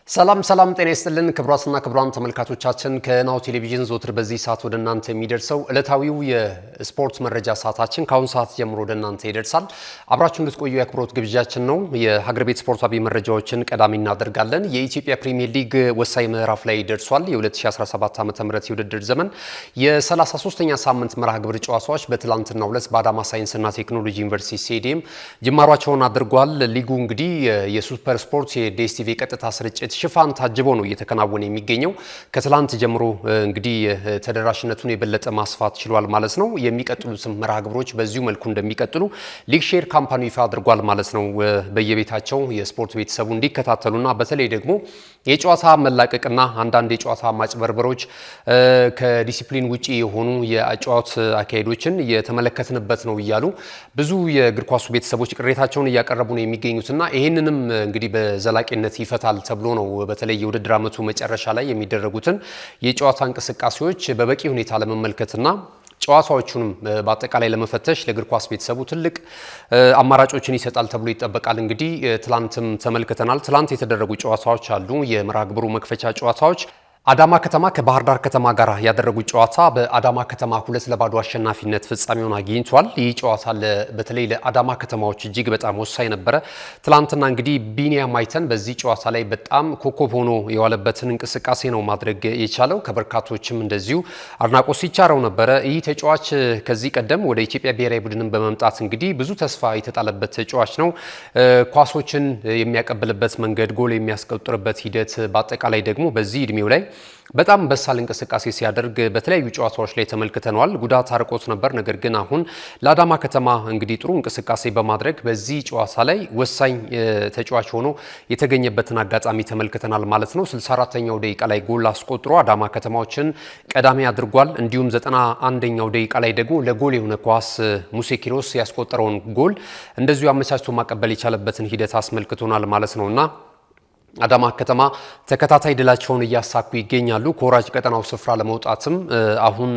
ሰላም ጤና ይስጥልን ክቡራትና ክቡራን ተመልካቾቻችን ከናሁ ቴሌቪዥን ዘወትር በዚህ ሰዓት ወደ እናንተ የሚደርሰው ዕለታዊው የስፖርት መረጃ ሰዓታችን ከአሁን ሰዓት ጀምሮ ወደ እናንተ ይደርሳል። አብራችሁ እንድትቆዩ የአክብሮት ግብዣችን ነው። የሀገር ቤት ስፖርታዊ መረጃዎችን ቀዳሚ እናደርጋለን። የኢትዮጵያ ፕሪሚየር ሊግ ወሳኝ ምዕራፍ ላይ ደርሷል። የ2017 ዓ.ም የውድድር ዘመን የ33ኛ ሳምንት መርሃ ግብር ጨዋታዎች በትላንትናው ዕለት በአዳማ ሳይንስና ቴክኖሎጂ ዩኒቨርሲቲ ስቴዲየም ጅማሯቸውን አድርጓል። ሊጉ እንግዲህ የሱፐር ስፖርት የዲኤስቲቪ ቀጥታ ስርጭት ሽፋን ታጅቦ ነው እየተከናወነ የሚገኘው። ከትላንት ጀምሮ እንግዲህ ተደራሽነቱን የበለጠ ማስፋት ችሏል ማለት ነው። የሚቀጥሉትም መርሃ ግብሮች በዚሁ መልኩ እንደሚቀጥሉ ሊግ ሼር ካምፓኒ ይፋ አድርጓል ማለት ነው። በየቤታቸው የስፖርት ቤተሰቡ እንዲከታተሉና በተለይ ደግሞ የጨዋታ መላቀቅና አንዳንድ የጨዋታ ማጭበርበሮች ከዲሲፕሊን ውጪ የሆኑ የጨዋታ አካሄዶችን የተመለከትንበት ነው እያሉ ብዙ የእግር ኳሱ ቤተሰቦች ቅሬታቸውን እያቀረቡ ነው የሚገኙትና ይህንንም እንግዲህ በዘላቂነት ይፈታል ተብሎ ነው በተለይ የውድድር ዓመቱ መጨረሻ ላይ የሚደረጉትን የጨዋታ እንቅስቃሴዎች በበቂ ሁኔታ ለመመልከትና ጨዋታዎቹንም በአጠቃላይ ለመፈተሽ ለእግር ኳስ ቤተሰቡ ትልቅ አማራጮችን ይሰጣል ተብሎ ይጠበቃል። እንግዲህ ትላንትም ተመልክተናል። ትላንት የተደረጉ ጨዋታዎች አሉ። የመርሃ ግብሩ መክፈቻ ጨዋታዎች አዳማ ከተማ ከባህር ዳር ከተማ ጋር ያደረጉት ጨዋታ በአዳማ ከተማ 2-0 አሸናፊነት ፍጻሜውን አግኝቷል። ይህ ጨዋታ በተለይ ለአዳማ ከተማዎች እጅግ በጣም ወሳኝ ነበረ። ትላንትና እንግዲህ ቢኒያም አይተን በዚህ ጨዋታ ላይ በጣም ኮከብ ሆኖ የዋለበትን እንቅስቃሴ ነው ማድረግ የቻለው። ከበርካቶችም እንደዚሁ አድናቆት ሲቻረው ነበረ። ይህ ተጫዋች ከዚህ ቀደም ወደ ኢትዮጵያ ብሔራዊ ቡድንን በመምጣት እንግዲህ ብዙ ተስፋ የተጣለበት ተጫዋች ነው። ኳሶችን የሚያቀብልበት መንገድ፣ ጎል የሚያስቆጥርበት ሂደት፣ በአጠቃላይ ደግሞ በዚህ እድሜው ላይ በጣም በሳል እንቅስቃሴ ሲያደርግ በተለያዩ ጨዋታዎች ላይ ተመልክተነዋል። ጉዳት አርቆት ነበር። ነገር ግን አሁን ለአዳማ ከተማ እንግዲህ ጥሩ እንቅስቃሴ በማድረግ በዚህ ጨዋታ ላይ ወሳኝ ተጫዋች ሆኖ የተገኘበትን አጋጣሚ ተመልክተናል ማለት ነው። 64ኛው ደቂቃ ላይ ጎል አስቆጥሮ አዳማ ከተማዎችን ቀዳሚ አድርጓል። እንዲሁም 91ኛው ደቂቃ ላይ ደግሞ ለጎል የሆነ ኳስ ሙሴ ኪሮስ ያስቆጠረውን ጎል እንደዚሁ አመቻችቶ ማቀበል የቻለበትን ሂደት አስመልክቶናል ማለት ነውና አዳማ ከተማ ተከታታይ ድላቸውን እያሳኩ ይገኛሉ። ከወራጅ ቀጠናው ስፍራ ለመውጣትም አሁን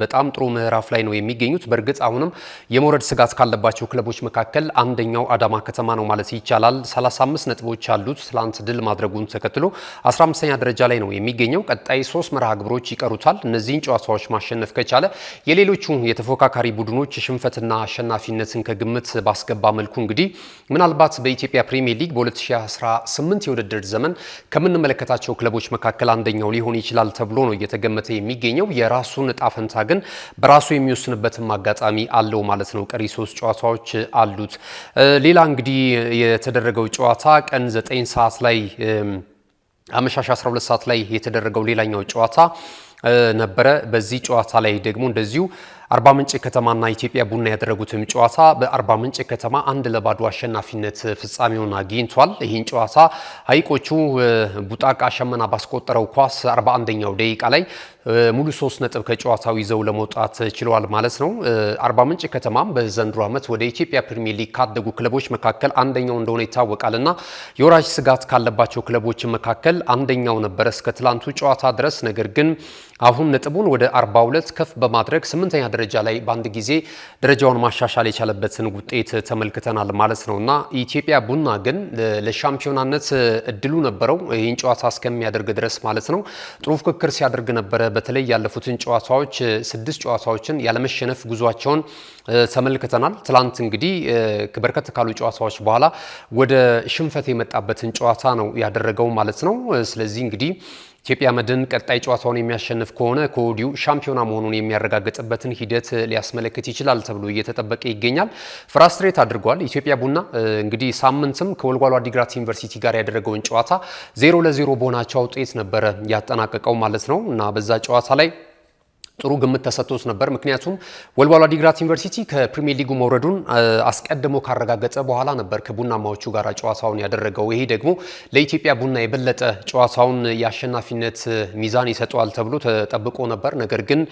በጣም ጥሩ ምዕራፍ ላይ ነው የሚገኙት። በእርግጥ አሁንም የመውረድ ስጋት ካለባቸው ክለቦች መካከል አንደኛው አዳማ ከተማ ነው ማለት ይቻላል። 35 ነጥቦች አሉት። ትላንት ድል ማድረጉን ተከትሎ 15ኛ ደረጃ ላይ ነው የሚገኘው። ቀጣይ 3 መርሃ ግብሮች ይቀሩታል። እነዚህን ጨዋታዎች ማሸነፍ ከቻለ የሌሎቹ የተፎካካሪ ቡድኖች ሽንፈትና አሸናፊነትን ከግምት ባስገባ መልኩ እንግዲህ ምናልባት በኢትዮጵያ ፕሪሚየር ሊግ በ2018 የውድድር ዘመን ከምንመለከታቸው ክለቦች መካከል አንደኛው ሊሆን ይችላል ተብሎ ነው እየተገመተ የሚገኘው። የራሱን ዕጣ ፈንታ ግን በራሱ የሚወስንበትም አጋጣሚ አለው ማለት ነው። ቀሪ 3 ጨዋታዎች አሉት። ሌላ እንግዲህ የተደረገው ጨዋታ ቀን 9 ሰዓት ላይ አመሻሽ 12 ሰዓት ላይ የተደረገው ሌላኛው ጨዋታ ነበረ። በዚህ ጨዋታ ላይ ደግሞ እንደዚሁ አርባ ምንጭ ከተማና ኢትዮጵያ ቡና ያደረጉትም ጨዋታ በአርባ ምንጭ ከተማ 1-0 አሸናፊነት ፍጻሜውን አግኝቷል። ይህን ጨዋታ ሀይቆቹ ቡጣቃ ሸመና ባስቆጠረው ኳስ 41ኛው ደቂቃ ላይ ሙሉ 3 ነጥብ ከጨዋታው ይዘው ለመውጣት ችለዋል ማለት ነው። አርባ ምንጭ ከተማም በዘንድሮ ዓመት ወደ ኢትዮጵያ ፕሪሚየር ሊግ ካደጉ ክለቦች መካከል አንደኛው እንደሆነ ይታወቃልና የወራጅ ስጋት ካለባቸው ክለቦች መካከል አንደኛው ነበረ እስከ ትላንቱ ጨዋታ ድረስ። ነገር ግን አሁን ነጥቡን ወደ 42 ከፍ በማድረግ 8ኛ ደረጃ ላይ በአንድ ጊዜ ደረጃውን ማሻሻል የቻለበትን ውጤት ተመልክተናል ማለት ነውና ኢትዮጵያ ቡና ግን ለሻምፒዮናነት እድሉ ነበረው ይህን ጨዋታ እስከሚያደርግ ድረስ ማለት ነው። ጥሩ ፍክክር ሲያደርግ ነበረ። በተለይ ያለፉትን ጨዋታዎች 6 ጨዋታዎችን ያለመሸነፍ ጉዟቸውን ተመልክተናል። ትላንት እንግዲህ በርከት ካሉ ጨዋታዎች በኋላ ወደ ሽንፈት የመጣበትን ጨዋታ ነው ያደረገው ማለት ነው። ስለዚህ እንግዲህ ኢትዮጵያ መድን ቀጣይ ጨዋታውን የሚያሸንፍ ከሆነ ከወዲሁ ሻምፒዮና መሆኑን የሚያረጋግጥበትን ሂደት ሊያስመለክት ይችላል ተብሎ እየተጠበቀ ይገኛል። ፍራስትሬት አድርጓል ኢትዮጵያ ቡና እንግዲህ ሳምንትም ከወልዋሎ አዲግራት ዩኒቨርሲቲ ጋር ያደረገውን ጨዋታ 0-0 በሆናቸው ውጤት ነበረ ያጠናቀቀው ማለት ነው እና በዛ ጨዋታ ላይ ጥሩ ግምት ተሰጥቶት ነበር። ምክንያቱም ወልዋሎ አዲግራት ዩኒቨርሲቲ ከፕሪሚየር ሊጉ መውረዱን አስቀድሞ ካረጋገጠ በኋላ ነበር ከቡናማዎቹ ጋር ጨዋታውን ያደረገው። ይሄ ደግሞ ለኢትዮጵያ ቡና የበለጠ ጨዋታውን የአሸናፊነት ሚዛን ይሰጠዋል ተብሎ ተጠብቆ ነበር። ነገር ግን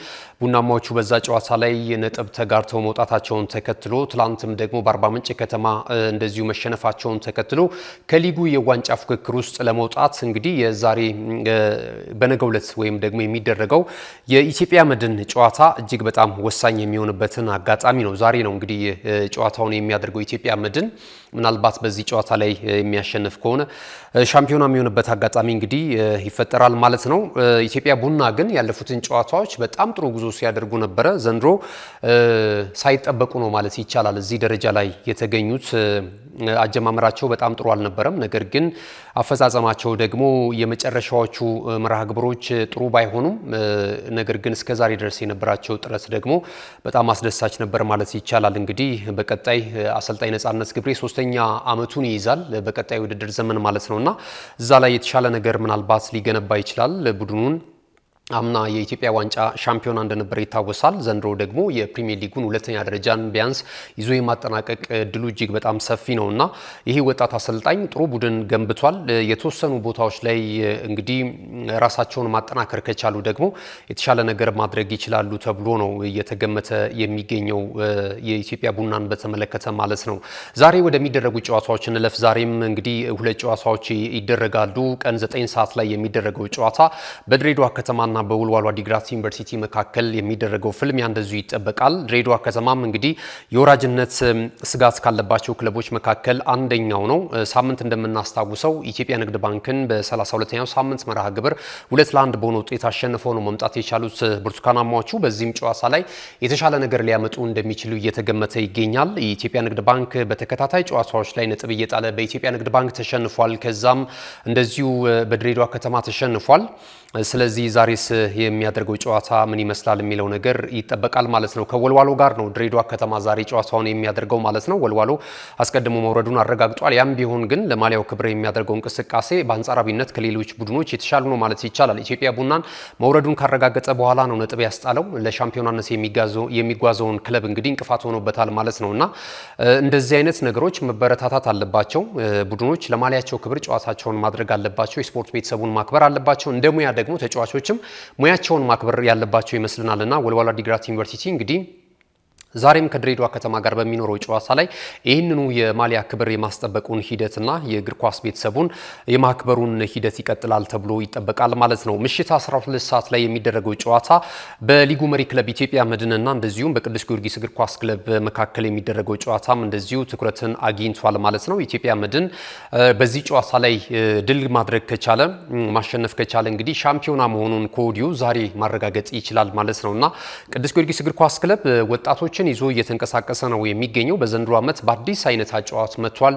ቡናማዎቹ በዛ ጨዋታ ላይ ነጥብ ተጋርተው መውጣታቸውን ተከትሎ ትላንትም ደግሞ በአርባ ምንጭ ከተማ እንደዚሁ መሸነፋቸውን ተከትሎ ከሊጉ የዋንጫ ፍክክር ውስጥ ለመውጣት እንግዲህ የዛሬ በነገው ዕለት ወይም ደግሞ የሚደረገው የኢትዮጵያ መድን ጨዋታ እጅግ በጣም ወሳኝ የሚሆንበትን አጋጣሚ ነው። ዛሬ ነው እንግዲህ ጨዋታውን የሚያደርገው ኢትዮጵያ መድን ምናልባት በዚህ ጨዋታ ላይ የሚያሸንፍ ከሆነ ሻምፒዮና የሚሆንበት አጋጣሚ እንግዲህ ይፈጠራል ማለት ነው። ኢትዮጵያ ቡና ግን ያለፉትን ጨዋታዎች በጣም ጥሩ ጉዞ ሲያደርጉ ነበረ። ዘንድሮ ሳይጠበቁ ነው ማለት ይቻላል እዚህ ደረጃ ላይ የተገኙት። አጀማመራቸው በጣም ጥሩ አልነበረም። ነገር ግን አፈጻጸማቸው ደግሞ የመጨረሻዎቹ መርሃ ግብሮች ጥሩ ባይሆኑም ነገር ግን እስከዛሬ ድረስ የነበራቸው ጥረት ደግሞ በጣም አስደሳች ነበር ማለት ይቻላል። እንግዲህ በቀጣይ አሰልጣኝ ነጻነት ገብሬ 3ኛ ዓመቱን ይይዛል በቀጣይ ውድድር ዘመን ማለት ነውና እዛ ላይ የተሻለ ነገር ምናልባት ሊገነባ ይችላል ቡድኑን። አምና የኢትዮጵያ ዋንጫ ሻምፒዮና እንደነበረ ይታወሳል። ዘንድሮ ደግሞ የፕሪሚየር ሊጉን 2ኛ ደረጃን ቢያንስ ይዞ የማጠናቀቅ እድሉ እጅግ በጣም ሰፊ ነውና ይሄ ወጣት አሰልጣኝ ጥሩ ቡድን ገንብቷል። የተወሰኑ ቦታዎች ላይ እንግዲህ ራሳቸውን ማጠናከር ከቻሉ ደግሞ የተሻለ ነገር ማድረግ ይችላሉ ተብሎ ነው እየተገመተ የሚገኘው የኢትዮጵያ ቡናን በተመለከተ ማለት ነው። ዛሬ ወደሚደረጉ ጨዋታዎች እንለፍ። ዛሬም እንግዲህ 2 ጨዋታዎች ይደረጋሉ። ቀን 9 ሰዓት ላይ የሚደረገው ጨዋታ በድሬዳዋ ከተማ ና በወልዋሎ ዓዲግራት ዩኒቨርሲቲ መካከል የሚደረገው ፍልሚያ እንደዚሁ ይጠበቃል። ድሬዳዋ ከተማም እንግዲህ የወራጅነት ስጋት ካለባቸው ክለቦች መካከል አንደኛው ነው። ሳምንት እንደምናስታውሰው ኢትዮጵያ ንግድ ባንክን በ32ኛው ሳምንት መርሃ ግብር 2-1 በሆነ ውጤት አሸንፈው ነው መምጣት የቻሉት ብርቱካናማዎቹ። በዚህም ጨዋታ ላይ የተሻለ ነገር ሊያመጡ እንደሚችሉ እየተገመተ ይገኛል። የኢትዮጵያ ንግድ ባንክ በተከታታይ ጨዋታዎች ላይ ነጥብ እየጣለ በኢትዮጵያ ንግድ ባንክ ተሸንፏል። ከዛም እንደዚሁ በድሬዳዋ ከተማ ተሸንፏል። ስለዚህ ዛሬስ የሚያደርገው ጨዋታ ምን ይመስላል የሚለው ነገር ይጠበቃል ማለት ነው። ከወልዋሎ ጋር ነው ድሬዳዋ ከተማ ዛሬ ጨዋታውን የሚያደርገው ማለት ነው። ወልዋሎ አስቀድሞ መውረዱን አረጋግጧል። ያም ቢሆን ግን ለማሊያው ክብር የሚያደርገው እንቅስቃሴ በአንጻራዊነት ከሌሎች ቡድኖች የተሻለ ነው ማለት ይቻላል። ኢትዮጵያ ቡናን መውረዱን ካረጋገጠ በኋላ ነው ነጥብ ያስጣለው። ለሻምፒዮናነት የሚጓዘውን ክለብ እንግዲህ እንቅፋት ሆኖበታል ማለት ነውና እንደዚህ አይነት ነገሮች መበረታታት አለባቸው። ቡድኖች ለማሊያቸው ክብር ጨዋታቸውን ማድረግ አለባቸው። የስፖርት ቤተሰቡን ማክበር አለባቸው። እንደሙያ ደግሞ ተጫዋቾችም ሙያቸውን ማክበር ያለባቸው ይመስልናልና ወልዋሎ ዓዲግራት ዩኒቨርሲቲ እንግዲህ ዛሬም ከድሬዳዋ ከተማ ጋር በሚኖረው ጨዋታ ላይ ይህንኑ የማሊያ ክብር የማስጠበቁን ሂደትና የእግር ኳስ ቤተሰቡን የማክበሩን ሂደት ይቀጥላል ተብሎ ይጠበቃል ማለት ነው። ምሽት 12 ሰዓት ላይ የሚደረገው ጨዋታ በሊጉ መሪ ክለብ ኢትዮጵያ መድንና እንደዚሁም በቅዱስ ጊዮርጊስ እግር ኳስ ክለብ መካከል የሚደረገው ጨዋታም እንደዚሁ ትኩረትን አግኝቷል ማለት ነው። ኢትዮጵያ መድን በዚህ ጨዋታ ላይ ድል ማድረግ ከቻለ ማሸነፍ ከቻለ እንግዲህ ሻምፒዮና መሆኑን ከወዲሁ ዛሬ ማረጋገጥ ይችላል ማለት ነውና ቅዱስ ጊዮርጊስ እግር ኳስ ክለብ ወጣቶችን ይዞ እየተንቀሳቀሰ ነው የሚገኘው። በዘንድሮ ዓመት በአዲስ አይነት አጨዋወት መጥቷል።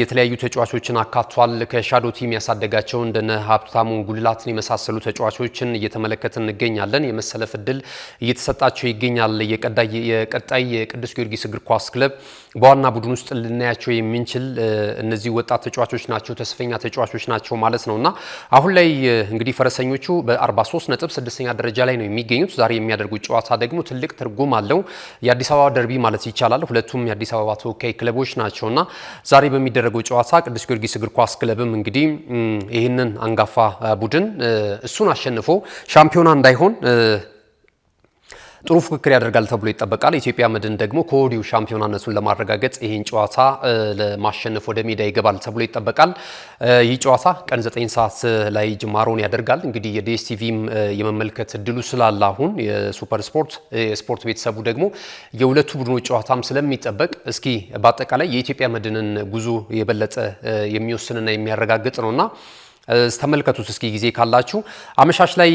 የተለያዩ ተጫዋቾችን አካቷል። ከሻዶ ቲም ያሳደጋቸው እንደነ ሀብታሙ ጉልላትን የመሳሰሉ ተጫዋቾችን እየተመለከትን እንገኛለን። የመሰለፍ እድል እየተሰጣቸው ይገኛል። የቀጣይ የቅዱስ ጊዮርጊስ እግር ኳስ ክለብ በዋና ቡድን ውስጥ ልናያቸው የምንችል እነዚህ ወጣት ተጫዋቾች ናቸው፣ ተስፈኛ ተጫዋቾች ናቸው ማለት ነውና አሁን ላይ እንግዲህ ፈረሰኞቹ በ43 ነጥብ 6ኛ ደረጃ ላይ ነው የሚገኙት። ዛሬ የሚያደርጉት ጨዋታ ደግሞ ትልቅ ትርጉም አለው። የአዲስ አበባ ደርቢ ማለት ይቻላል። ሁለቱም የአዲስ አበባ ተወካይ ክለቦች ናቸውና ዛሬ በሚደረገው ጨዋታ ቅዱስ ጊዮርጊስ እግር ኳስ ክለብም እንግዲህ ይህንን አንጋፋ ቡድን እሱን አሸንፎ ሻምፒዮና እንዳይሆን ጥሩ ፍክክር ያደርጋል ተብሎ ይጠበቃል። ኢትዮጵያ መድን ደግሞ ከወዲሁ ሻምፒዮናነቱን ለማረጋገጥ ይህን ጨዋታ ለማሸነፍ ወደ ሜዳ ይገባል ተብሎ ይጠበቃል። ይህ ጨዋታ ቀን 9 ሰዓት ላይ ጅማሮን ያደርጋል። እንግዲህ የዲኤስቲቪም የመመልከት እድሉ ስላለ አሁን የሱፐር ስፖርት የስፖርት ቤተሰቡ ደግሞ የሁለቱ ቡድኖች ጨዋታም ስለሚጠበቅ እስኪ በአጠቃላይ የኢትዮጵያ መድንን ጉዞ የበለጠ የሚወስንና የሚያረጋግጥ ነውና ተመልከቱት እስኪ ጊዜ ካላችሁ። አመሻሽ ላይ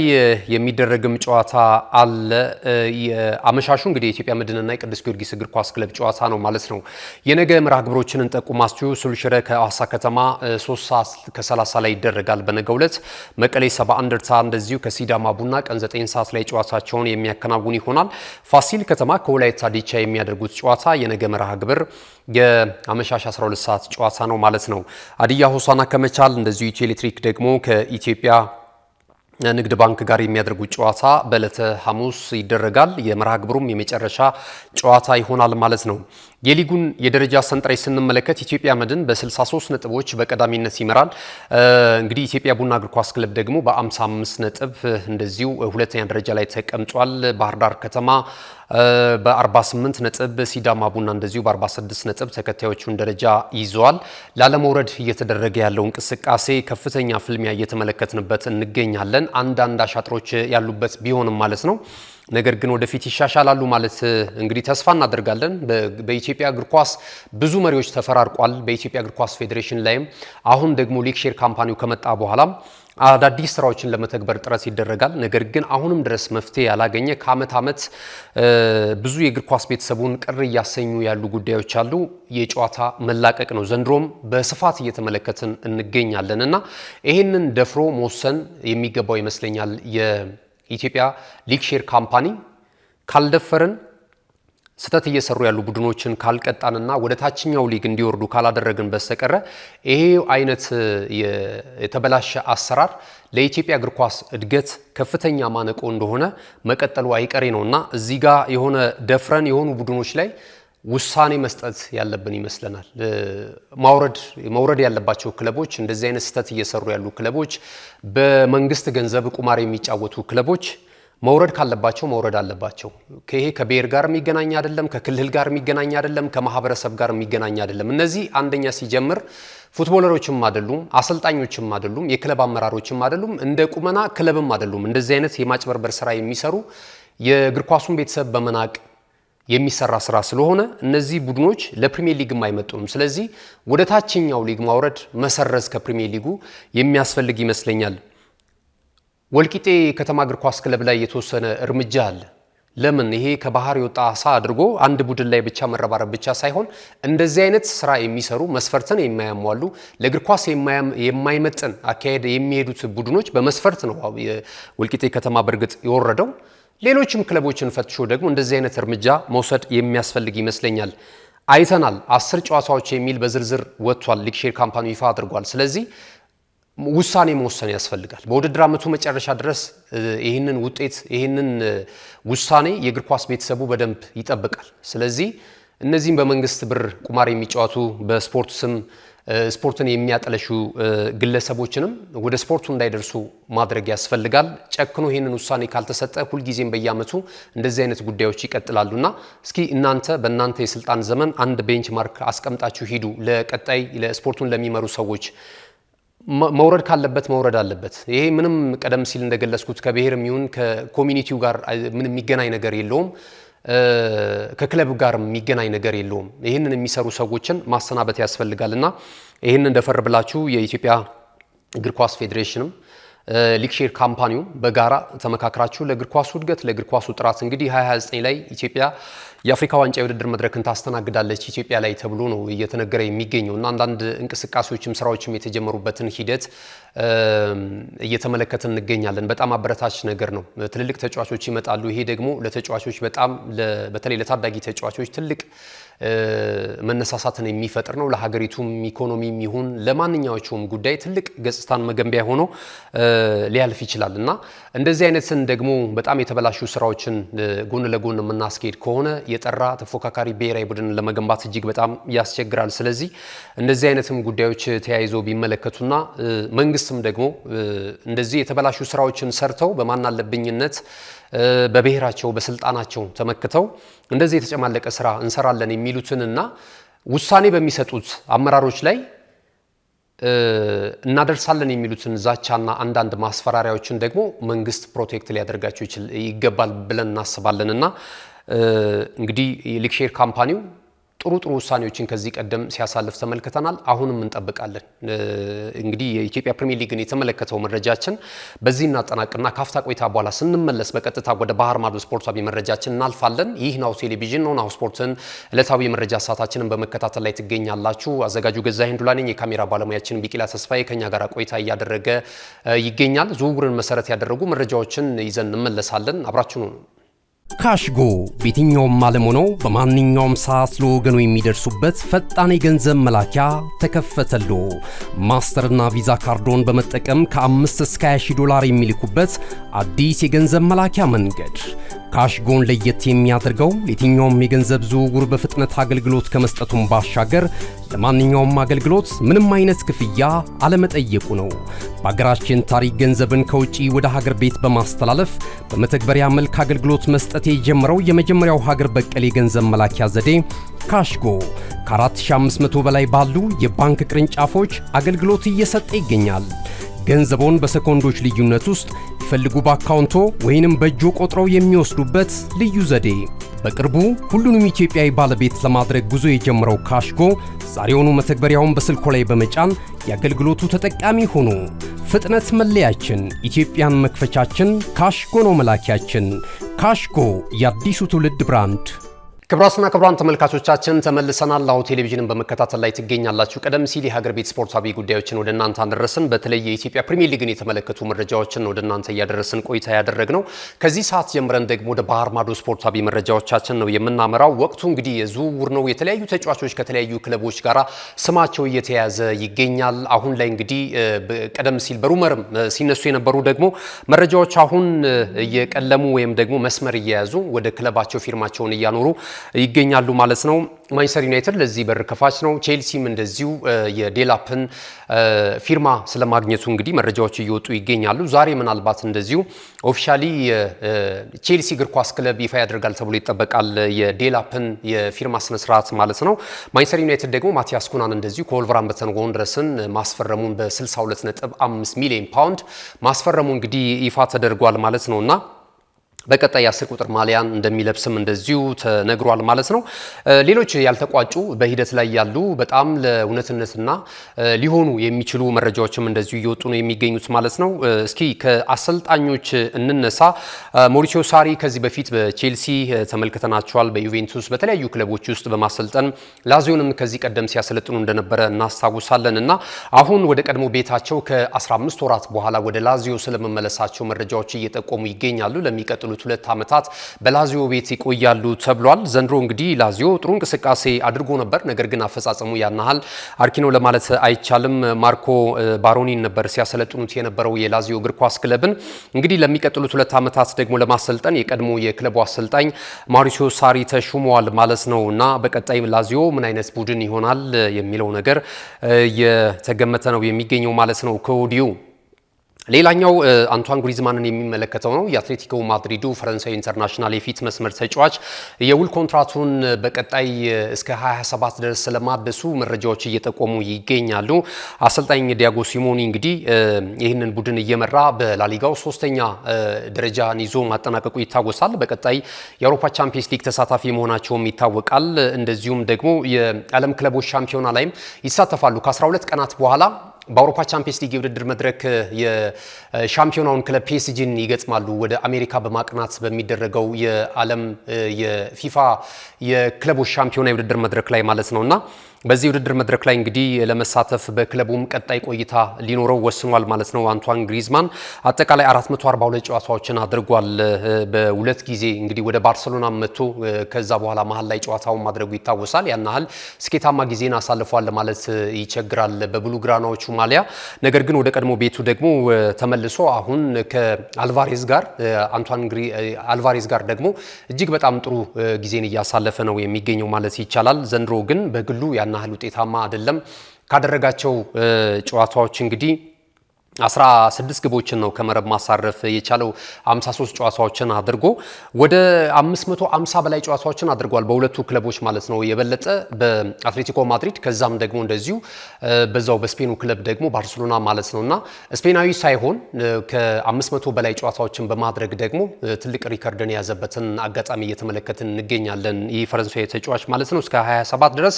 የሚደረግም ጨዋታ አለ። አመሻሹ እንግዲህ የኢትዮጵያ መድንና የቅዱስ ጊዮርጊስ እግር ኳስ ክለብ ጨዋታ ነው ማለት ነው። የነገ መርሃ ግብሮችን እንጠቁማችሁ። ሱልሽረ ከሐዋሳ ከተማ 3 ሰዓት ከ30 ላይ ይደረጋል። በነገው ዕለት መቀሌ 70 እንደርታ እንደዚሁ ከሲዳማ ቡና ቀን 9 ሰዓት ላይ ጨዋታቸውን የሚያከናውን ይሆናል። ፋሲል ከተማ ከወላይታ ዲቻ የሚያደርጉት ጨዋታ የነገ መርሃ ግብር የአመሻሽ 12 ሰዓት ጨዋታ ነው ማለት ነው። ሀዲያ ሆሳዕና ከመቻል እንደዚሁ ኢትዮ ኤሌክትሪክ ደግሞ ከኢትዮጵያ ንግድ ባንክ ጋር የሚያደርጉት ጨዋታ በዕለተ ሐሙስ ይደረጋል። የመርሃ ግብሩም የመጨረሻ ጨዋታ ይሆናል ማለት ነው። የሊጉን የደረጃ ሰንጠረዥ ስንመለከት ኢትዮጵያ መድን በ63 ነጥቦች በቀዳሚነት ይመራል። እንግዲህ ኢትዮጵያ ቡና እግር ኳስ ክለብ ደግሞ በ55 ነጥብ እንደዚሁ ሁለተኛ ደረጃ ላይ ተቀምጧል። ባህር ዳር ከተማ በ48 ነጥብ፣ ሲዳማ ቡና እንደዚሁ በ46 ነጥብ ተከታዮቹን ደረጃ ይዘዋል። ላለመውረድ እየተደረገ ያለው እንቅስቃሴ ከፍተኛ ፍልሚያ እየተመለከትንበት እንገኛለን። አንዳንድ አሻጥሮች ያሉበት ቢሆንም ማለት ነው። ነገር ግን ወደፊት ይሻሻላሉ ማለት እንግዲህ ተስፋ እናደርጋለን። በኢትዮጵያ እግር ኳስ ብዙ መሪዎች ተፈራርቋል። በኢትዮጵያ እግር ኳስ ፌዴሬሽን ላይም አሁን ደግሞ ሊግ ሼር ካምፓኒው ከመጣ በኋላም አዳዲስ ስራዎችን ለመተግበር ጥረት ይደረጋል። ነገር ግን አሁንም ድረስ መፍትሄ ያላገኘ ከአመት ዓመት ብዙ የእግር ኳስ ቤተሰቡን ቅር እያሰኙ ያሉ ጉዳዮች አሉ። የጨዋታ መላቀቅ ነው ዘንድሮም በስፋት እየተመለከትን እንገኛለን እና ይህንን ደፍሮ መወሰን የሚገባው ይመስለኛል። የኢትዮጵያ ሊግ ሼር ካምፓኒ ካልደፈርን ስተት እየሰሩ ያሉ ቡድኖችን ካልቀጣንና ወደ ታችኛው ሊግ እንዲወርዱ ካላደረግን በስተቀረ ይሄ አይነት የተበላሸ አሰራር ለኢትዮጵያ እግር ኳስ እድገት ከፍተኛ ማነቆ እንደሆነ መቀጠሉ አይቀሬ ነውና እዚህ ጋር የሆነ ደፍረን የሆኑ ቡድኖች ላይ ውሳኔ መስጠት ያለብን ይመስለናል። መውረድ ያለባቸው ክለቦች፣ እንደዚህ አይነት ስተት እየሰሩ ያሉ ክለቦች፣ በመንግስት ገንዘብ ቁማር የሚጫወቱ ክለቦች መውረድ ካለባቸው መውረድ አለባቸው። ይሄ ከብሔር ጋር የሚገናኝ አይደለም፣ ከክልል ጋር የሚገናኝ አይደለም፣ ከማህበረሰብ ጋር የሚገናኝ አይደለም። እነዚህ አንደኛ ሲጀምር ፉትቦለሮችም አይደሉም፣ አሰልጣኞችም አይደሉም፣ የክለብ አመራሮችም አይደሉም፣ እንደ ቁመና ክለብም አይደሉም። እንደዚህ አይነት የማጭበርበር ስራ የሚሰሩ የእግር ኳሱን ቤተሰብ በመናቅ የሚሰራ ስራ ስለሆነ እነዚህ ቡድኖች ለፕሪሚየር ሊግም አይመጡንም። ስለዚህ ወደ ታችኛው ሊግ ማውረድ፣ መሰረዝ ከፕሪሚየር ሊጉ የሚያስፈልግ ይመስለኛል። ወልቂጤ ከተማ እግር ኳስ ክለብ ላይ የተወሰነ እርምጃ አለ። ለምን? ይሄ ከባህር የወጣ አሳ አድርጎ አንድ ቡድን ላይ ብቻ መረባረብ ብቻ ሳይሆን እንደዚህ አይነት ስራ የሚሰሩ መስፈርትን የማያሟሉ ለእግር ኳስ የማይመጥን አካሄድ የሚሄዱት ቡድኖች በመስፈርት ነው ወልቂጤ ከተማ በእርግጥ የወረደው። ሌሎችም ክለቦችን ፈትሾ ደግሞ እንደዚህ አይነት እርምጃ መውሰድ የሚያስፈልግ ይመስለኛል። አይተናል። 10 ጨዋታዎች የሚል በዝርዝር ወጥቷል። ሊግ ሼር ካምፓኒ ይፋ አድርጓል። ስለዚህ ውሳኔ መወሰን ያስፈልጋል። በውድድር ዓመቱ መጨረሻ ድረስ ይህንን ውጤት ይህንን ውሳኔ የእግር ኳስ ቤተሰቡ በደንብ ይጠብቃል። ስለዚህ እነዚህም በመንግስት ብር ቁማር የሚጫወቱ በስፖርት ስም ስፖርትን የሚያጠለሹ ግለሰቦችንም ወደ ስፖርቱ እንዳይደርሱ ማድረግ ያስፈልጋል። ጨክኖ ይህንን ውሳኔ ካልተሰጠ ሁልጊዜም በየዓመቱ እንደዚህ አይነት ጉዳዮች ይቀጥላሉና እስኪ እናንተ በእናንተ የስልጣን ዘመን አንድ ቤንች ማርክ አስቀምጣችሁ ሂዱ። ለቀጣይ ለስፖርቱን ለሚመሩ ሰዎች መውረድ ካለበት መውረድ አለበት። ይሄ ምንም ቀደም ሲል እንደገለጽኩት ከብሔርም ይሁን ከኮሚኒቲው ጋር ምንም የሚገናኝ ነገር የለውም። ከክለብ ጋር የሚገናኝ ነገር የለውም። ይህንን የሚሰሩ ሰዎችን ማሰናበት ያስፈልጋልና ይህንን እንደፈር ብላችሁ የኢትዮጵያ እግር ኳስ ፌዴሬሽንም ሊግ ሼር ካምፓኒው በጋራ ተመካክራችሁ ለእግር ኳሱ እድገት ለእግር ኳሱ ጥራት እንግዲህ 2029 ላይ ኢትዮጵያ የአፍሪካ ዋንጫ የውድድር መድረክን ታስተናግዳለች ኢትዮጵያ ላይ ተብሎ ነው እየተነገረ የሚገኘው እና አንዳንድ እንቅስቃሴዎችም ስራዎችም የተጀመሩበትን ሂደት እየተመለከትን እንገኛለን። በጣም አበረታች ነገር ነው። ትልልቅ ተጫዋቾች ይመጣሉ። ይሄ ደግሞ ለተጫዋቾች በጣም በተለይ ለታዳጊ ተጫዋቾች ትልቅ መነሳሳትን የሚፈጥር ነው። ለሀገሪቱም ኢኮኖሚም ይሁን ለማንኛዎቹም ጉዳይ ትልቅ ገጽታን መገንቢያ ሆኖ ሊያልፍ ይችላል እና እንደዚህ አይነትን ደግሞ በጣም የተበላሹ ስራዎችን ጎን ለጎን የምናስኬድ ከሆነ የጠራ ተፎካካሪ ብሔራዊ ቡድን ለመገንባት እጅግ በጣም ያስቸግራል። ስለዚህ እንደዚህ አይነትም ጉዳዮች ተያይዘው ቢመለከቱና መንግስትም ደግሞ እንደዚህ የተበላሹ ስራዎችን ሰርተው በማናለብኝነት በብሔራቸው በስልጣናቸው ተመክተው እንደዚህ የተጨማለቀ ስራ እንሰራለን የሚሉትንና ውሳኔ በሚሰጡት አመራሮች ላይ እናደርሳለን የሚሉትን ዛቻና አንዳንድ ማስፈራሪያዎችን ደግሞ መንግስት ፕሮቴክት ሊያደርጋቸው ይገባል ብለን እናስባለንና እንግዲህ ሊግ ሼር ካምፓኒው ጥሩ ውሳኔዎችን ከዚህ ቀደም ሲያሳልፍ ተመልክተናል። አሁንም እንጠብቃለን። እንግዲህ የኢትዮጵያ ፕሪሚየር ሊግን የተመለከተው መረጃችን በዚህ እናጠናቅና ካፍታ ቆይታ በኋላ ስንመለስ በቀጥታ ወደ ባህር ማዶ ስፖርታዊ መረጃችን እናልፋለን። ይህ ናሁ ቴሌቪዥን ነው። ናሁ ስፖርትን ዕለታዊ የመረጃ ሰዓታችንን በመከታተል ላይ ትገኛላችሁ። አዘጋጁ ገዛኸኝ ዱላ ነኝ። የካሜራ ባለሙያችን ቢቂላ ተስፋዬ ከኛ ጋር ቆይታ እያደረገ ይገኛል። ዝውውርን መሰረት ያደረጉ መረጃዎችን ይዘን እንመለሳለን። አብራችሁኑ ነው። ካሽጎ በየትኛውም ዓለም ሆነው በማንኛውም ሰዓት ለወገኑ የሚደርሱበት ፈጣን የገንዘብ መላኪያ ተከፈተሎ። ማስተርና ቪዛ ካርዶን በመጠቀም ከ5 እስከ $20,000 የሚልኩበት አዲስ የገንዘብ መላኪያ መንገድ። ካሽጎን ለየት የሚያደርገው የትኛውም የገንዘብ ዝውውር በፍጥነት አገልግሎት ከመስጠቱም ባሻገር ለማንኛውም አገልግሎት ምንም አይነት ክፍያ አለመጠየቁ ነው። በሀገራችን ታሪክ ገንዘብን ከውጪ ወደ ሀገር ቤት በማስተላለፍ በመተግበሪያ መልክ አገልግሎት መስጠት የጀመረው የመጀመሪያው ሀገር በቀል የገንዘብ መላኪያ ዘዴ ካሽጎ ከ4500 በላይ ባሉ የባንክ ቅርንጫፎች አገልግሎት እየሰጠ ይገኛል። ገንዘቦን በሰኮንዶች ልዩነት ውስጥ ይፈልጉ በአካውንቶ ወይንም በእጆ ቆጥረው የሚወስዱበት ልዩ ዘዴ። በቅርቡ ሁሉንም ኢትዮጵያዊ ባለቤት ለማድረግ ጉዞ የጀመረው ካሽጎ ዛሬውኑ መተግበሪያውን በስልኮ ላይ በመጫን የአገልግሎቱ ተጠቃሚ ሆኑ። ፍጥነት መለያችን፣ ኢትዮጵያን መክፈቻችን፣ ካሽጎ ነው መላኪያችን። ካሽጎ የአዲሱ ትውልድ ብራንድ። ክቡራትና ክቡራን ተመልካቾቻችን ተመልሰናል። ናሁ ቴሌቪዥንን በመከታተል ላይ ትገኛላችሁ። ቀደም ሲል የሀገር ቤት ስፖርታዊ ጉዳዮችን ወደ እናንተ አደረስን። በተለይ የኢትዮጵያ ፕሪሚየር ሊግን የተመለከቱ መረጃዎችን ወደ እናንተ እያደረስን ቆይታ ያደረግነው። ከዚህ ሰዓት ጀምረን ደግሞ ወደ ባህር ማዶ ስፖርታዊ መረጃዎቻችን ነው የምናመራው። ወቅቱ እንግዲህ የዝውውር ነው። የተለያዩ ተጫዋቾች ከተለያዩ ክለቦች ጋር ስማቸው እየተያዘ ይገኛል። አሁን ላይ እንግዲህ ቀደም ሲል በሩመርም ሲነሱ የነበሩ ደግሞ መረጃዎች አሁን እየቀለሙ ወይም ደግሞ መስመር እየያዙ ወደ ክለባቸው ፊርማቸውን እያኖሩ ይገኛሉ ማለት ነው። ማንቸስተር ዩናይትድ ለዚህ በር ከፋች ነው። ቼልሲም እንደዚሁ የዴላፕን ፊርማ ስለማግኘቱ እንግዲህ መረጃዎች እየወጡ ይገኛሉ። ዛሬ ምናልባት እንደዚሁ ኦፊሻሊ ቼልሲ እግር ኳስ ክለብ ይፋ ያደርጋል ተብሎ ይጠበቃል የዴላፕን የፊርማ ስነ ስርዓት ማለት ነው። ማንቸስተር ዩናይትድ ደግሞ ማቲያስ ኩናን እንደዚሁ ከወልቨርሃምፕተን ወንደረስን ማስፈረሙን በ62.5 ሚሊዮን ፓውንድ ማስፈረሙ እንግዲህ ይፋ ተደርጓል ማለት ነውና በቀጣይ 10 ቁጥር ማሊያን እንደሚለብስም እንደዚሁ ተነግሯል ማለት ነው። ሌሎች ያልተቋጩ በሂደት ላይ ያሉ በጣም ለእውነትነትና ሊሆኑ የሚችሉ መረጃዎችም እንደዚሁ እየወጡ ነው የሚገኙት ማለት ነው። እስኪ ከአሰልጣኞች እንነሳ። ሞሪሲዮ ሳሪ ከዚህ በፊት በቼልሲ ተመልክተናቸዋል። በዩቬንቱስ በተለያዩ ክለቦች ውስጥ በማሰልጠን ላዚዮንም ከዚህ ቀደም ሲያሰለጥኑ እንደነበረ እናስታውሳለን እና አሁን ወደ ቀድሞ ቤታቸው ከ15 ወራት በኋላ ወደ ላዚዮ ስለመመለሳቸው መረጃዎች እየጠቆሙ ይገኛሉ። ለሚቀጥሉ 2 ዓመታት በላዚዮ ቤት ይቆያሉ ተብሏል። ዘንድሮ እንግዲህ ላዚዮ ጥሩ እንቅስቃሴ አድርጎ ነበር። ነገር ግን አፈጻጸሙ ያናሃል አርኪ ነው ለማለት አይቻልም። ማርኮ ባሮኒን ነበር ሲያሰለጥኑት የነበረው የላዚዮ እግር ኳስ ክለብን። እንግዲህ ለሚቀጥሉት 2 ዓመታት ደግሞ ለማሰልጠን የቀድሞ የክለቡ አሰልጣኝ ማሪሲዮ ሳሪ ተሹመዋል ማለት ነው እና በቀጣይ ላዚዮ ምን አይነት ቡድን ይሆናል የሚለው ነገር የተገመተ ነው የሚገኘው ማለት ነው ከወዲሁ። ሌላኛው አንቷን ግሪዝማንን የሚመለከተው ነው። የአትሌቲኮ ማድሪዱ ፈረንሳይ ኢንተርናሽናል የፊት መስመር ተጫዋች የውል ኮንትራቱን በቀጣይ እስከ 27 ድረስ ስለማደሱ መረጃዎች እየጠቆሙ ይገኛሉ። አሰልጣኝ ዲያጎ ሲሞኒ እንግዲህ ይህንን ቡድን እየመራ በላሊጋው 3ኛ ደረጃን ይዞ ማጠናቀቁ ይታወሳል። በቀጣይ የአውሮፓ ቻምፒየንስ ሊግ ተሳታፊ መሆናቸውም ይታወቃል። እንደዚሁም ደግሞ የዓለም ክለቦች ሻምፒዮና ላይም ይሳተፋሉ። ከ12 ቀናት በኋላ በአውሮፓ ቻምፒየንስ ሊግ የውድድር መድረክ የሻምፒዮናውን ክለብ ፒኤስጂን ይገጥማሉ። ወደ አሜሪካ በማቅናት በሚደረገው የዓለም የፊፋ የክለቦች ሻምፒዮና የውድድር መድረክ ላይ ማለት ነውና በዚህ ውድድር መድረክ ላይ እንግዲህ ለመሳተፍ በክለቡም ቀጣይ ቆይታ ሊኖረው ወስኗል ማለት ነው። አንቷን ግሪዝማን አጠቃላይ 442 ጨዋታዎችን አድርጓል። በሁለት ጊዜ እንግዲህ ወደ ባርሴሎና መጥቶ ከዛ በኋላ መሀል ላይ ጨዋታውን ማድረጉ ይታወሳል። ያን ያህል ስኬታማ ጊዜን አሳልፏል ማለት ይቸግራል በብሉ ግራናዎቹ ማሊያ። ነገር ግን ወደ ቀድሞ ቤቱ ደግሞ ተመልሶ አሁን ከአልቫሬዝ ጋር አልቫሬዝ ጋር ደግሞ እጅግ በጣም ጥሩ ጊዜን እያሳለፈ ነው የሚገኘው ማለት ይቻላል። ዘንድሮ ግን በግሉ ያናህል ውጤታማ አይደለም። ካደረጋቸው ጨዋታዎች እንግዲህ 16 ግቦችን ነው ከመረብ ማሳረፍ የቻለው። 53 ጨዋታዎችን አድርጎ ወደ 550 በላይ ጨዋታዎችን አድርጓል በሁለቱ ክለቦች ማለት ነው። የበለጠ በአትሌቲኮ ማድሪድ ከዛም ደግሞ እንደዚሁ በዛው በስፔኑ ክለብ ደግሞ ባርሴሎና ማለት ነውና ስፔናዊ ሳይሆን ከ500 በላይ ጨዋታዎችን በማድረግ ደግሞ ትልቅ ሪከርድን የያዘበትን አጋጣሚ እየተመለከትን እንገኛለን። ይህ ፈረንሳዊ ተጫዋች ማለት ነው እስከ 27 ድረስ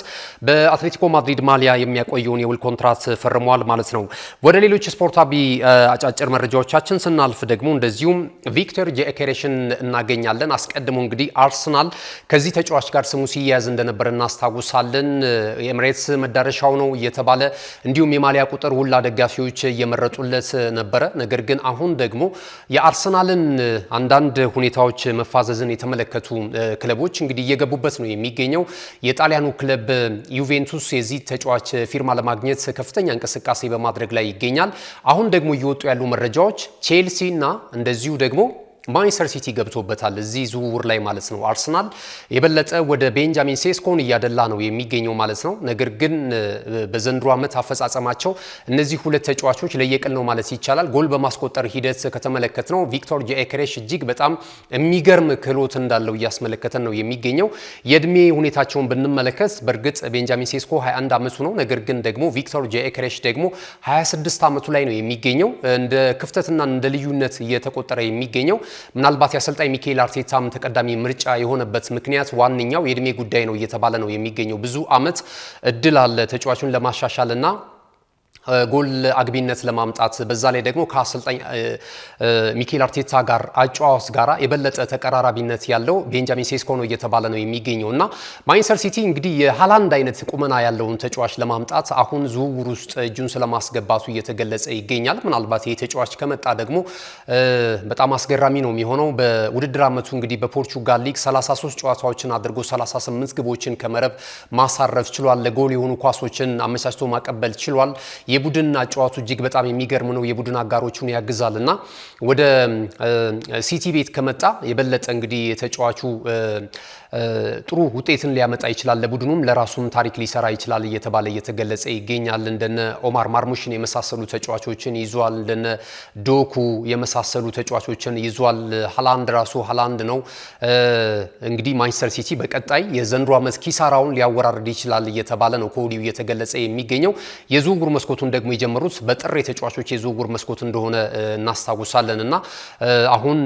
በአትሌቲኮ ማድሪድ ማሊያ የሚያቆየውን የውል ኮንትራት ፈርሟል ማለት ነው። ወደ ሌሎች ስፖርት አጫጭር መረጃዎቻችን ስናልፍ ደግሞ እንደዚሁም ቪክተር ጄኬሬሽን እናገኛለን። አስቀድሞ እንግዲህ አርሰናል ከዚህ ተጫዋች ጋር ስሙ ሲያያዝ እንደነበር እናስታውሳለን። የኤምሬትስ መዳረሻው ነው እየተባለ እንዲሁም የማሊያ ቁጥር ሁላ ደጋፊዎች እየመረጡለት ነበረ። ነገር ግን አሁን ደግሞ የአርሰናልን አንዳንድ ሁኔታዎች መፋዘዝን የተመለከቱ ክለቦች እንግዲህ እየገቡበት ነው የሚገኘው። የጣሊያኑ ክለብ ዩቬንቱስ የዚህ ተጫዋች ፊርማ ለማግኘት ከፍተኛ እንቅስቃሴ በማድረግ ላይ ይገኛል። አሁን ደግሞ እየወጡ ያሉ መረጃዎች ቼልሲ እና እንደዚሁ ደግሞ ማንቸስተር ሲቲ ገብቶበታል እዚህ ዝውውር ላይ ማለት ነው። አርሰናል የበለጠ ወደ ቤንጃሚን ሴስኮን እያደላ ነው የሚገኘው ማለት ነው። ነገር ግን በዘንድሮ ዓመት አፈጻጸማቸው እነዚህ ሁለት ተጫዋቾች ለየቅል ነው ማለት ይቻላል። ጎል በማስቆጠር ሂደት ከተመለከትነው ቪክቶር ጊዮኬሬሽ እጅግ በጣም የሚገርም ክህሎት እንዳለው እያስመለከተን ነው የሚገኘው። የእድሜ ሁኔታቸውን ብንመለከት በእርግጥ ቤንጃሚን ሴስኮ 21 ዓመቱ ነው። ነገር ግን ደግሞ ቪክቶር ጊዮኬሬሽ ደግሞ 26 ዓመቱ ላይ ነው የሚገኘው። እንደ ክፍተትና እንደ ልዩነት እየተቆጠረ የሚገኘው ምናልባት የአሰልጣኝ ሚካኤል አርቴታም ተቀዳሚ ምርጫ የሆነበት ምክንያት ዋነኛው የእድሜ ጉዳይ ነው እየተባለ ነው የሚገኘው። ብዙ ዓመት እድል አለ ተጫዋቹን ለማሻሻልና ጎል አግቢነት ለማምጣት በዛ ላይ ደግሞ ከአሰልጣኝ ሚካኤል አርቴታ ጋር አጫዋች ጋራ የበለጠ ተቀራራቢነት ያለው ቤንጃሚን ሴስኮ ነው እየተባለ ነው የሚገኘውና ማንቸስተር ሲቲ እንግዲህ የሃላንድ አይነት ቁመና ያለውን ተጫዋች ለማምጣት አሁን ዝውውር ውስጥ እጁን ስለማስገባቱ እየተገለጸ ይገኛል። ምናልባት ይሄ ተጫዋች ከመጣ ደግሞ በጣም አስገራሚ ነው የሚሆነው። በውድድር ዓመቱ እንግዲህ በፖርቹጋል ሊግ 33 ጨዋታዎችን አድርጎ 38 ግቦችን ከመረብ ማሳረፍ ችሏል። ለጎል የሆኑ ኳሶችን አመቻችቶ ማቀበል ችሏል። የቡድን አጫዋቱ እጅግ በጣም የሚገርም ነው። የቡድን አጋሮቹን ያግዛልና ወደ ሲቲ ቤት ከመጣ የበለጠ እንግዲህ የተጫዋቹ ጥሩ ውጤትን ሊያመጣ ይችላል። ለቡድኑም ለራሱም ታሪክ ሊሰራ ይችላል እየተባለ እየተገለጸ ይገኛል። እንደነ ኦማር ማርሙሽን የመሳሰሉ ተጫዋቾችን ይዟል። እንደነ ዶኩ የመሳሰሉ ተጫዋቾችን ይዟል። ሃላንድ ራሱ ሃላንድ ነው። እንግዲህ ማንቸስተር ሲቲ በቀጣይ የዘንድሮ ዓመት ኪሳራውን ሊያወራርድ ይችላል እየተባለ ነው ከወዲሁ እየተገለጸ የሚገኘው። የዝውውር መስኮቱን ደግሞ የጀመሩት በጥር የተጫዋቾች የዝውውር መስኮት እንደሆነ እናስታውሳለን እና አሁን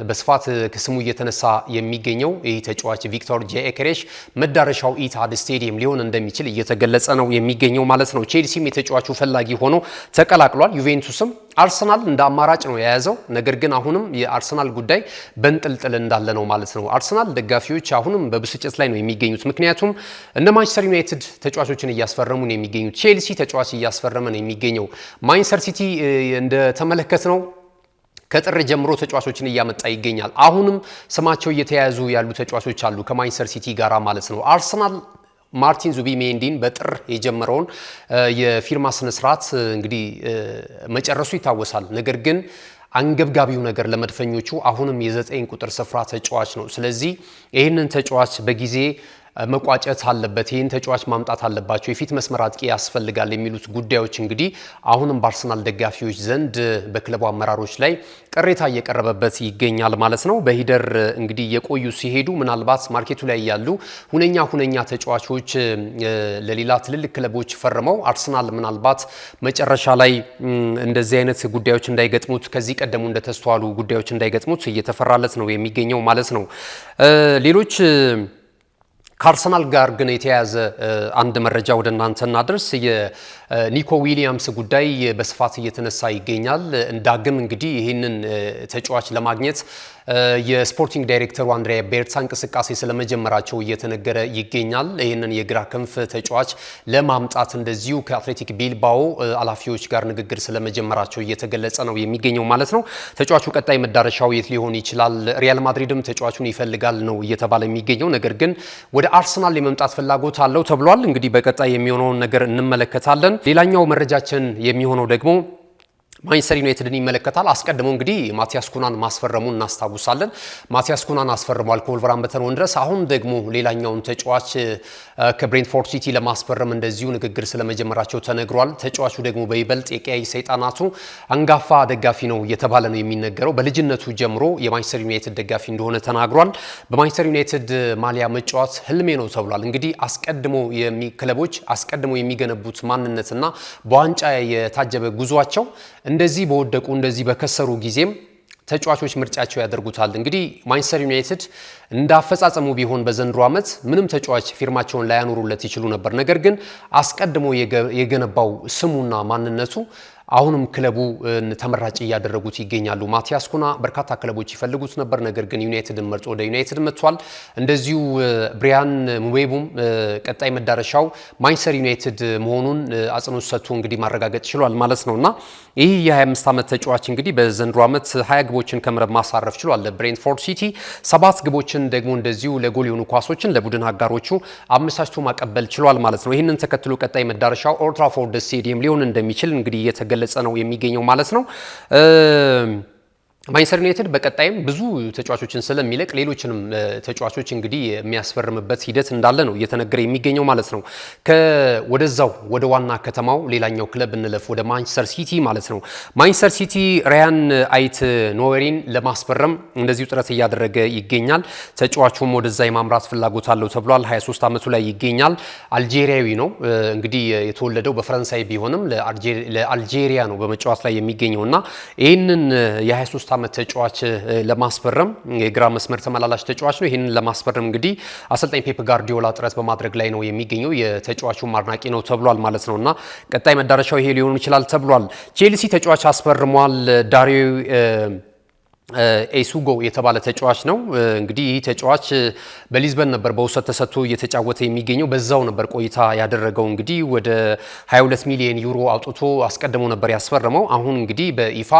በስፋት ስሙ እየተነሳ የሚገኘው ይህ ተጫዋች ቪክቶር ጊዮኬሬሽ መዳረሻው ኢትሃድ ስቴዲየም ሊሆን እንደሚችል እየተገለጸ ነው የሚገኘው ማለት ነው። ቼልሲም የተጫዋቹ ፈላጊ ሆኖ ተቀላቅሏል። ዩቬንቱስም አርሰናል እንደ አማራጭ ነው የያዘው። ነገር ግን አሁንም የአርሰናል ጉዳይ በንጥልጥል እንዳለ ነው ማለት ነው። አርሰናል ደጋፊዎች አሁንም በብስጭት ላይ ነው የሚገኙት። ምክንያቱም እነ ማንቸስተር ዩናይትድ ተጫዋቾችን እያስፈረሙ ነው የሚገኙት። ቼልሲ ተጫዋች እያስፈረመ ነው የሚገኘው። ማንቸስተር ሲቲ እንደተመለከት ነው ከጥር ጀምሮ ተጫዋቾችን እያመጣ ይገኛል። አሁንም ስማቸው እየተያያዙ ያሉ ተጫዋቾች አሉ ከማንቸስተር ሲቲ ጋራ ማለት ነው። አርሰናል ማርቲን ዙቢሜንዲን በጥር የጀመረውን የፊርማ ስነስርዓት እንግዲህ መጨረሱ ይታወሳል። ነገር ግን አንገብጋቢው ነገር ለመድፈኞቹ አሁንም የ9 ቁጥር ስፍራ ተጫዋች ነው። ስለዚህ ይህንን ተጫዋች በጊዜ መቋጨት አለበት፣ ይህን ተጫዋች ማምጣት አለባቸው፣ የፊት መስመር አጥቂ ያስፈልጋል የሚሉት ጉዳዮች እንግዲህ አሁንም በአርሰናል ደጋፊዎች ዘንድ በክለቡ አመራሮች ላይ ቅሬታ እየቀረበበት ይገኛል ማለት ነው። በሂደር እንግዲህ የቆዩ ሲሄዱ ምናልባት ማርኬቱ ላይ ያሉ ሁነኛ ተጫዋቾች ለሌላ ትልልቅ ክለቦች ፈርመው አርሰናል ምናልባት መጨረሻ ላይ እንደዚህ አይነት ጉዳዮች እንዳይገጥሙት ከዚህ ቀደሙ እንደተስተዋሉ ጉዳዮች እንዳይገጥሙት እየተፈራለት ነው የሚገኘው ማለት ነው። ሌሎች ከአርሰናል ጋር ግን የተያያዘ አንድ መረጃ ወደ እናንተ እናደርስ። የኒኮ ዊሊያምስ ጉዳይ በስፋት እየተነሳ ይገኛል። እንዳግም እንግዲህ ይህንን ተጫዋች ለማግኘት የስፖርቲንግ ዳይሬክተሩ አንድሪያ ቤርታ እንቅስቃሴ ስለመጀመራቸው እየተነገረ ይገኛል። ይህንን የግራ ክንፍ ተጫዋች ለማምጣት እንደዚሁ ከአትሌቲክ ቢልባኦ ኃላፊዎች ጋር ንግግር ስለመጀመራቸው እየተገለጸ ነው የሚገኘው ማለት ነው። ተጫዋቹ ቀጣይ መዳረሻው የት ሊሆን ይችላል? ሪያል ማድሪድም ተጫዋቹን ይፈልጋል ነው እየተባለ የሚገኘው። ነገር ግን ወደ አርሰናል የመምጣት ፍላጎት አለው ተብሏል። እንግዲህ በቀጣይ የሚሆነውን ነገር እንመለከታለን። ሌላኛው መረጃችን የሚሆነው ደግሞ ማንቸስተር ዩናይትድን ይመለከታል። አስቀድሞ እንግዲህ ማቲያስ ኩናን ማስፈረሙን እናስታውሳለን። ማቲያስ ኩናን አስፈርሟል ከወልቨርሃምፕተን ወንድረስ። አሁን ደግሞ ሌላኛውን ተጫዋች ከብሬንትፎርድ ሲቲ ለማስፈረም እንደዚሁ ንግግር ስለመጀመራቸው ተነግሯል። ተጫዋቹ ደግሞ በይበልጥ የቀያይ ሰይጣናቱ አንጋፋ ደጋፊ ነው እየተባለ ነው የሚነገረው። በልጅነቱ ጀምሮ የማንቸስተር ዩናይትድ ደጋፊ እንደሆነ ተናግሯል። በማንቸስተር ዩናይትድ ማሊያ መጫወት ህልሜ ነው ተብሏል። እንግዲህ ክለቦች አስቀድሞ የሚገነቡት ማንነትና በዋንጫ የታጀበ ጉዟቸው እንደዚህ በወደቁ እንደዚህ በከሰሩ ጊዜም ተጫዋቾች ምርጫቸው ያደርጉታል። እንግዲህ ማንቸስተር ዩናይትድ እንዳፈጻጸሙ ቢሆን በዘንድሮ ዓመት ምንም ተጫዋች ፊርማቸውን ላያኖሩለት ይችሉ ነበር። ነገር ግን አስቀድሞ የገነባው ስሙና ማንነቱ አሁንም ክለቡ ተመራጭ እያደረጉት ይገኛሉ። ማቲያስ ኩና በርካታ ክለቦች ይፈልጉት ነበር። ነገር ግን ዩናይትድን መርጦ ወደ ዩናይትድ መጥቷል። እንደዚሁ ብሪያን ሙቤቡም ቀጣይ መዳረሻው ማንቸስተር ዩናይትድ መሆኑን አጽንኦት ሰጥቶ እንግዲህ ማረጋገጥ ችሏል ማለት ነውና ይህ የ25 ዓመት ተጫዋች እንግዲህ በዘንድሮ ዓመት 20 ግቦችን ከመረብ ማሳረፍ ችሏል ለብሬንትፎርድ ሲቲ። 7 ግቦችን ደግሞ እንደዚሁ ለጎል የሆኑ ኳሶችን ለቡድን አጋሮቹ አመቻችቶ ማቀበል ችሏል ማለት ነው። ይህንን ተከትሎ ቀጣይ መዳረሻው ኦልድ ትራፎርድ ስቴዲየም ሊሆን እንደሚችል እንግዲህ እየተገለጸ ነው የሚገኘው ማለት ነው። ማንቸስተር ዩናይትድ በቀጣይም ብዙ ተጫዋቾችን ስለሚለቅ ሌሎችንም ተጫዋቾች እንግዲህ የሚያስፈርምበት ሂደት እንዳለ ነው እየተነገረ የሚገኘው ማለት ነው። ወደዛው ወደ ዋና ከተማው ሌላኛው ክለብ እንለፍ፣ ወደ ማንቸስተር ሲቲ ማለት ነው። ማንቸስተር ሲቲ ራያን አይት ኖዌሪን ለማስፈረም እንደዚሁ ጥረት እያደረገ ይገኛል። ተጫዋቹም ወደዛ የማምራት ፍላጎት አለው ተብሏል። 23 ዓመቱ ላይ ይገኛል። አልጄሪያዊ ነው እንግዲህ የተወለደው በፈረንሳይ ቢሆንም ለአልጄሪያ ነው በመጫወት ላይ የሚገኘውና ይህንን የ23 ዓመት ተጫዋች ለማስፈረም የግራ መስመር ተመላላሽ ተጫዋች ነው። ይሄንን ለማስፈረም እንግዲህ አሰልጣኝ ፔፕ ጋርዲዮላ ጥረት በማድረግ ላይ ነው የሚገኘው። የተጫዋቹ አድናቂ ነው ተብሏል ማለት ነውና ቀጣይ መዳረሻው ይሄ ሊሆን ይችላል ተብሏል። ቼልሲ ተጫዋች አስፈርሟል። ዳሪዮ ኤሱጎ የተባለ ተጫዋች ነው። እንግዲህ ይህ ተጫዋች በሊዝበን ነበር በውሰት ተሰጥቶ እየተጫወተ የሚገኘው። በዛው ነበር ቆይታ ያደረገው። እንግዲህ ወደ 22 ሚሊዮን ዩሮ አውጥቶ አስቀድሞ ነበር ያስፈረመው። አሁን እንግዲህ በይፋ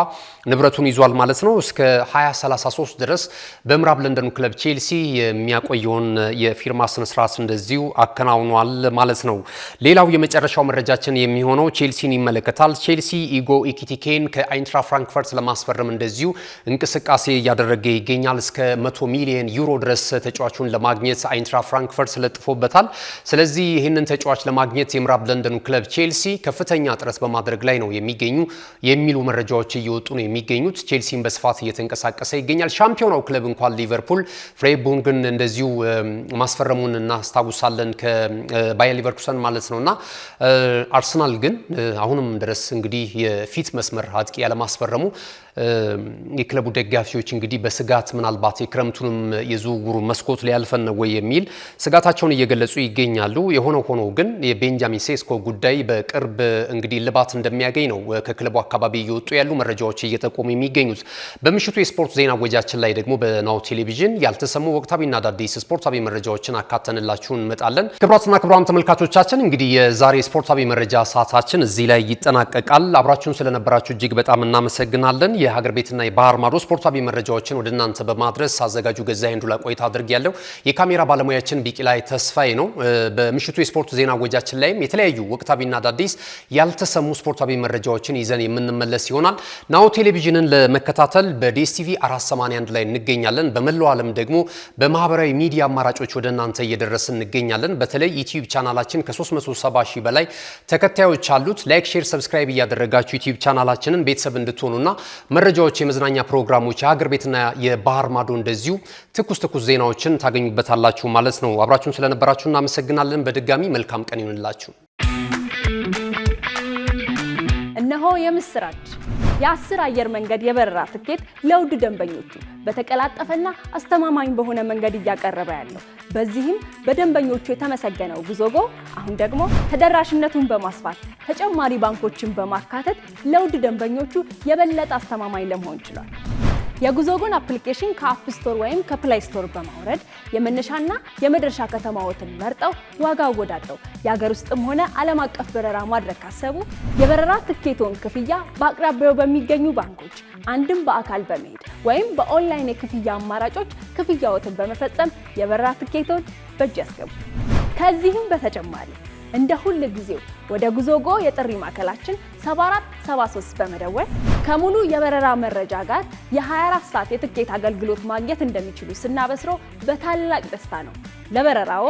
ንብረቱን ይዟል ማለት ነው። እስከ 2033 ድረስ በምዕራብ ለንደኑ ክለብ ቼልሲ የሚያቆየውን የፊርማ ስነ ስርዓት እንደዚሁ አከናውኗል ማለት ነው። ሌላው የመጨረሻው መረጃችን የሚሆነው ቼልሲን ይመለከታል። ቼልሲ ኢጎ ኢኪቲኬን ከአይንትራ ፍራንክፈርት ለማስፈረም እንደዚሁ እንቅስቃሴ እያደረገ ይገኛል። እስከ 100 ሚሊዮን ዩሮ ድረስ ተጫዋቹን ለማግኘት አይንትራ ፍራንክፈርት ስለጥፎበታል። ስለዚህ ይህንን ተጫዋች ለማግኘት የምዕራብ ለንደኑ ክለብ ቼልሲ ከፍተኛ ጥረት በማድረግ ላይ ነው የሚሉ መረጃዎች እየወጡ ነው የሚገኙት። ቼልሲን በስፋት እየተንቀሳቀሰ ይገኛል። ሻምፒዮናው ክለብ እንኳን ሊቨርፑል ፍሬይቡርግን እንደዚሁ ማስፈረሙን እናስታውሳለን ከባየር ሊቨርኩሰን ማለት ነውና አርሰናል ግን አሁንም ድረስ እንግዲህ የፊት መስመር አጥቂ ያለማስፈረሙ የክለቡ ደጋፊዎች እንግዲህ በስጋት ምናልባት የክረምቱንም የዝውውሩ መስኮት ሊያልፈን ነው ወይ የሚል ስጋታቸውን እየገለጹ ይገኛሉ። የሆነ ሆኖ ግን የቤንጃሚን ሴስኮ ጉዳይ በቅርብ እንግዲህ ልባት እንደሚያገኝ ነው ከክለቡ አካባቢ እየወጡ ያሉ መረጃዎች እየጠቆሙ የሚገኙት። በምሽቱ የስፖርት ዜና ወጃችን ላይ ደግሞ በናሁ ቴሌቪዥን ያልተሰሙ ወቅታዊና አዳዲስ ስፖርታዊ መረጃዎችን አካተንላችሁ እንመጣለን። ክቡራትና ክቡራን ተመልካቾቻችን እንግዲህ የዛሬ ስፖርታዊ መረጃ ሰዓታችን እዚህ ላይ ይጠናቀቃል። አብራችሁን ስለነበራችሁ እጅግ በጣም እናመሰግናለን። የሀገር ቤትና የባህር ማዶ ስፖርታዊ መረጃዎችን ወደ እናንተ በማድረስ አዘጋጁ ገዛኸኝ ዱላ ቆይታ አድርጌያለሁ። የካሜራ ባለሙያችን ቢቂላይ ተስፋዬ ነው። በምሽቱ የስፖርት ዜና ወጃችን ላይም የተለያዩ ወቅታዊና አዳዲስ ያልተሰሙ ስፖርታዊ መረጃዎችን ይዘን የምንመለስ ይሆናል። ናሁ ቴሌቪዥንን ለመከታተል በዲኤስቲቪ 481 ላይ እንገኛለን። በመላው ዓለም ደግሞ በማህበራዊ ሚዲያ አማራጮች ወደ እናንተ እየደረስን እንገኛለን። በተለይ ዩቲዩብ ቻናላችን ከ370 ሺህ በላይ ተከታዮች አሉት። ላይክ፣ ሼር፣ ሰብስክራይብ እያደረጋችሁ ዩቲዩብ ቻናላችንን ቤተሰብ እንድትሆኑና መረጃዎች፣ የመዝናኛ ፕሮግራሞች፣ የሀገር ቤትና የባህር ማዶ እንደዚሁ ትኩስ ዜናዎችን ታገኙበታላችሁ ማለት ነው። አብራችሁን ስለነበራችሁ እናመሰግናለን። በድጋሚ መልካም ቀን ይሁንላችሁ። እነሆ የምስራች! የ10 አየር መንገድ የበረራ ትኬት ለውድ ደንበኞቹ በተቀላጠፈና አስተማማኝ በሆነ መንገድ እያቀረበ ያለው። በዚህም በደንበኞቹ የተመሰገነው ጉዞጎ አሁን ደግሞ ተደራሽነቱን በማስፋት ተጨማሪ ባንኮችን በማካተት ለውድ ደንበኞቹ የበለጠ አስተማማኝ ለመሆን ችሏል። የጉዞጎን አፕሊኬሽን ከአፕ ስቶር ወይም ከፕላይ ስቶር በማውረድ የመነሻና የመድረሻ ከተማዎትን መርጠው ዋጋ አወዳድረው የሀገር ውስጥም ሆነ ዓለም አቀፍ በረራ ማድረግ ካሰቡ የበረራ ትኬቶን ክፍያ በአቅራቢያው በሚገኙ ባንኮች አንድም በአካል በመሄድ ወይም በኦንላይን የክፍያ አማራጮች ክፍያዎትን በመፈጸም የበረራ ትኬቶን በእጅ ያስገቡ። ከዚህም በተጨማሪ እንደ ሁሉ ጊዜው ወደ ጉዞጎ የጥሪ ማዕከላችን 7473 በመደወል ከሙሉ የበረራ መረጃ ጋር የ24 ሰዓት የትኬት አገልግሎት ማግኘት እንደሚችሉ ስናበስሮ በታላቅ ደስታ ነው። ለበረራዎ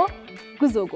ጉዞጎ!